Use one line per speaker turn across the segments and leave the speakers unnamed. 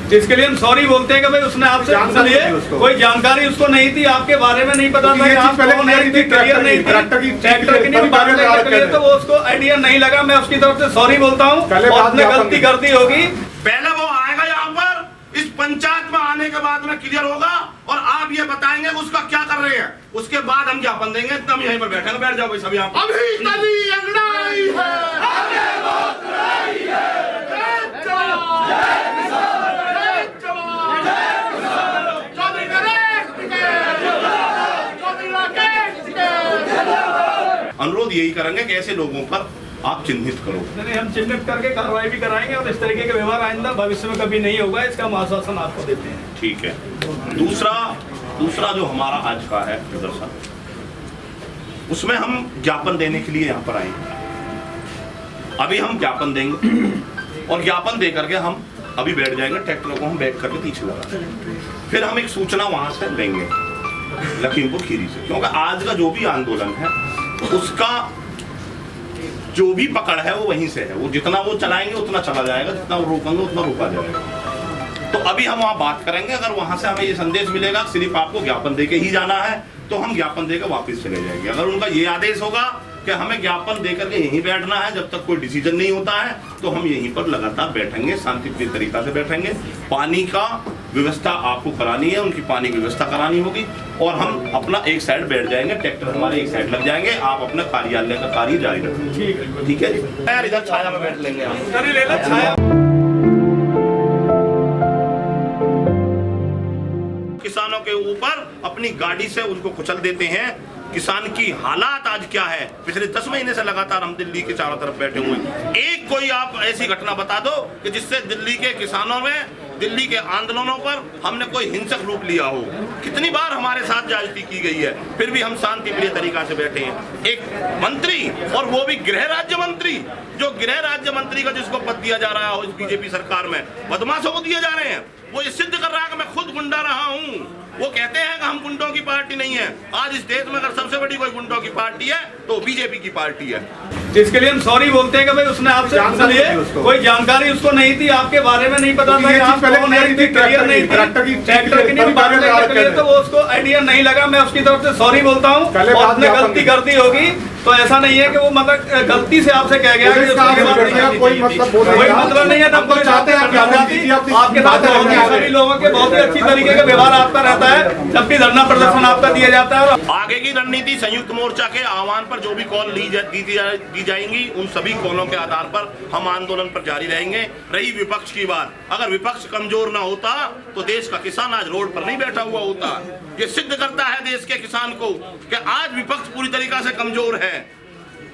जिसके लिए हम सॉरी बोलते हैं कि भाई उसने आपसे कोई जानकारी उसको नहीं थी, आपके बारे में नहीं पता था, आप क्लियर नहीं थी, ट्रैक्टर की नहीं बात है, तो वो उसको आइडिया नहीं लगा। मैं उसकी तरफ से सॉरी बोलता हूँ, उसने गलती कर दी होगी।
पहले वो आएगा यहाँ पर, इस पंचायत में आने के बाद में क्लियर होगा और आप ये बताएंगे उसका क्या कर रहे हैं, उसके बाद हम ज्ञापन देंगे। इतना हम यहीं पर बैठेंगे, बैठ जाओ भाई सब यहाँ। अभी तभी अंगड़ाई है, आगे बहुत लड़ाई है, अनुरोध यही करेंगे कि ऐसे लोगों पर आप चिन्हित करो।
नहीं, हम चिन्हित करके कार्रवाई भी कराएंगे और इस तरीके के व्यवहार आइंदा भविष्य में कभी नहीं होगा, इसका हम आश्वासन आपको देते हैं।
ठीक है। दूसरा जो हमारा आज का है प्रदर्शन, उसमें हम ज्ञापन देने के लिए यहाँ पर आए। अभी हम ज्ञापन देंगे और ज्ञापन दे करके हम अभी बैठ जाएंगे, ट्रैक्टर को हम बैक करके पीछे लगा, फिर हम एक सूचना वहां से लेंगे लखीमपुर खीरी से, क्योंकि आज का जो भी आंदोलन है उसका जो भी पकड़ है वो वहीं से है। वो जितना वो चलाएंगे उतना चला जाएगा, जितना वो रोकेंगे उतना रोका जाएगा। तो अभी हम वहां बात करेंगे, अगर वहां से हमें ये संदेश मिलेगा सिर्फ आपको ज्ञापन देके ही जाना है तो हम ज्ञापन देकर वापस चले जाएंगे। अगर उनका ये आदेश होगा कि हमें ज्ञापन देकर के यहीं बैठना है जब तक कोई डिसीजन नहीं होता है, तो हम यहीं पर लगातार बैठेंगे, शांतिप्रिय तरीका से बैठेंगे। पानी का व्यवस्था आपको करानी है, उनकी पानी की व्यवस्था करानी होगी और हम अपना एक साइड बैठ जाएंगे, ट्रैक्टर हमारे एक साइड लग जाएंगे, आप अपना कार्यालय का कार्य जारी रखेंगे। ठीक है जी, यार इधर छाया में बैठ लेंगे हम। किसानों के ऊपर अपनी गाड़ी से उनको कुचल देते हैं। किसान की हालात आज क्या है, पिछले 10 महीने से लगातार हम दिल्ली के चारों तरफ बैठे हुए हैं। एक कोई आप ऐसी घटना बता दो कि जिससे दिल्ली के किसानों में, दिल्ली के आंदोलनों पर हमने कोई हिंसक रूप लिया हो। कितनी बार हमारे साथ ज्यादती की गई है, फिर भी हम शांतिप्रिय तरीका से बैठे हैं। एक मंत्री, और वो भी गृह राज्य मंत्री, जो गृह राज्य मंत्री का जिसको पद दिया जा रहा है इस बीजेपी सरकार में, बदमाशों को दिए जा रहे हैं। वो ये सिद्ध कर रहा है कि मैं खुद गुंडा रहा हूँ। वो कहते हैं कि हम गुंडों की पार्टी नहीं है। आज इस देश में अगर सबसे बड़ी कोई गुंडों की पार्टी है तो बीजेपी की पार्टी है।
जिसके लिए हम सॉरी बोलते हैं कि भाई उसने आपसे कोई जानकारी उसको नहीं थी, आपके बारे में नहीं पता था, आप क्लियर नहीं थी, ट्रैक्टर की नहीं बात है, तो वो उसको आइडिया नहीं लगा। मैं उसकी तरफ से सॉरी बोलता हूँ, उसने गलती कर दी होगी, तो ऐसा नहीं है कि वो मतलब गलती से आपसे कह गया, कोई मतलब नहीं है। तब कोई चाहते हैं आपके साथ सभी लोगों के बहुत ही अच्छी तरीके का व्यवहार आपका रहता है, जब भी धरना प्रदर्शन आपका दिया जाता है।
आगे की रणनीति संयुक्त मोर्चा के आह्वान पर जो भी कॉल दी जाएंगी, उन सभी कॉलों के आधार पर हम आंदोलन पर जारी रहेंगे। रही विपक्ष की बात, अगर विपक्ष कमजोर ना होता तो देश का किसान आज रोड पर नहीं बैठा हुआ होता। ये सिद्ध करता है देश के किसान को कि आज विपक्ष पूरी तरीका से कमजोर है।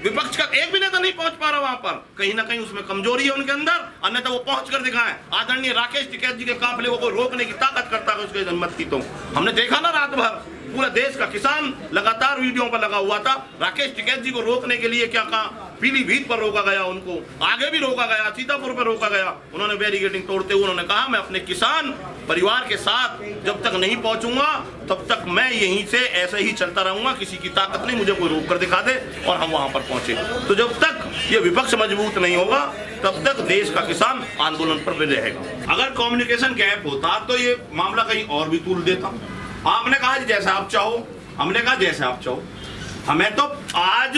विपक्ष का एक भी नेता नहीं पहुंच पा रहा वहां पर, कहीं ना कहीं उसमें कमजोरी है उनके अंदर, अन्यथा वो पहुंच कर दिखाएं। आदरणीय राकेश टिकैत जी के काफिले को रोकने की ताकत करता है उसके जनमत की, तो हमने देखा ना रात भर पूरा देश का किसान लगातार वीडियो पर लगा हुआ था। राकेश टिकैत जी को रोकने के लिए क्या कहा, पीलीभीत पर रोका गया, उनको आगे भी रोका गया, सीतापुर पर रोका गया। उन्होंने बैरिकेडिंग तोड़ते हुए उन्होंने कहा मैं अपने किसान परिवार के साथ जब तक नहीं पहुंचूंगा तब तक मैं यहीं से ऐसे ही चलता रहूंगा, किसी की ताकत नहीं मुझे कोई रोक कर दिखा दे। और हम वहां पर पहुंचे। तो जब तक ये विपक्ष मजबूत नहीं होगा तब तक देश का किसान आंदोलन पर भी रहेगा। अगर कम्युनिकेशन गैप होता तो ये मामला कहीं और भी तूल देता। आपने कहा जैसा आप चाहो, हमने कहा जैसे आप चाहो। हमें तो आज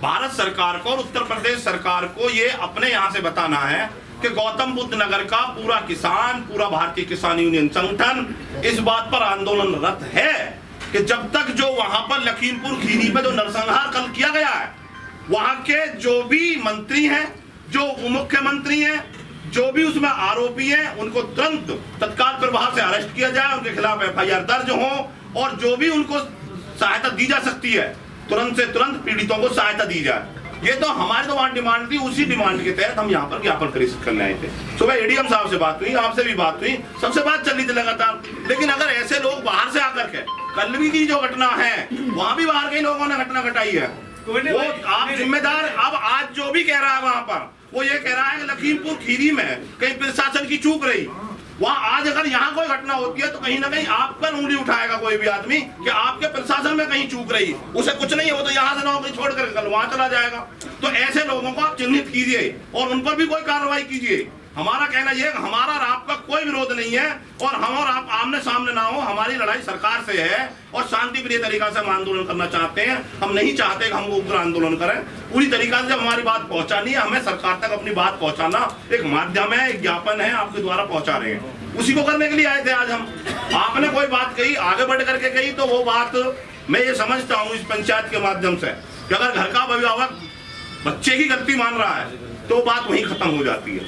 भारत सरकार को और उत्तर प्रदेश सरकार को ये अपने यहाँ से बताना है कि गौतम बुद्ध नगर का पूरा किसान, पूरा भारतीय किसान यूनियन संगठन इस बात पर आंदोलनरत है कि जब तक जो वहां पर लखीमपुर खीरी पे जो नरसंहार कल किया गया है, वहां के जो भी मंत्री हैं, जो मुख्यमंत्री हैं, जो भी उसमें आरोपी हैं, उनको तुरंत तत्काल प्रभाव से अरेस्ट किया जाए, उनके खिलाफ FIR दर्ज हो और जो भी उनको सहायता दी जा सकती है तुरंत से तुरंत पीड़ितों को सहायता दी जाए। ये तो हमारी तो वहां डिमांड थी, उसी डिमांड के तहत हम यहाँ पर ज्ञापन करने आए थे। सुबह ADM साहब से बात हुई, आपसे भी बात हुई, सबसे बात चल रही थी लगातार। लेकिन अगर ऐसे लोग बाहर से आकर के, कल भी की जो घटना है वहां भी बाहर के लोगों ने घटना घटाई है, वो आप जिम्मेदार। अब आज जो भी कह रहा है वहां पर, वो ये कह रहा है कि लखीमपुर खीरी में कहीं प्रशासन की चूक रही। वहां आज अगर यहाँ कोई घटना होती है तो कहीं ना कहीं आप पर उंगली उठाएगा कोई भी आदमी कि आपके प्रशासन में कहीं चूक रही, उसे कुछ नहीं हो तो यहाँ से नौकरी छोड़कर कल वहां चला जाएगा। तो ऐसे लोगों को आप चिन्हित कीजिए और उन पर भी कोई कार्रवाई कीजिए। हमारा कहना यह है कि हमारा और आपका कोई विरोध नहीं है और हम और आप आमने सामने ना हो। हमारी लड़ाई सरकार से है और शांति प्रिय तरीका से हम आंदोलन करना चाहते हैं। हम नहीं चाहते कि हम उग्र आंदोलन करें। पूरी तरीका से जब हमारी बात पहुंचानी है, हमें सरकार तक अपनी बात पहुंचाना एक माध्यम है, एक ज्ञापन है, आपके द्वारा पहुंचा रहे हैं। उसी को करने के लिए आए थे आज हम। आपने कोई बात कही, आगे बढ़ करके कही, तो वो बात मैं ये समझता हूँ इस पंचायत के माध्यम से कि अगर घर का अभिभावक बच्चे की गलती मान रहा है तो बात वहीं खत्म हो जाती है।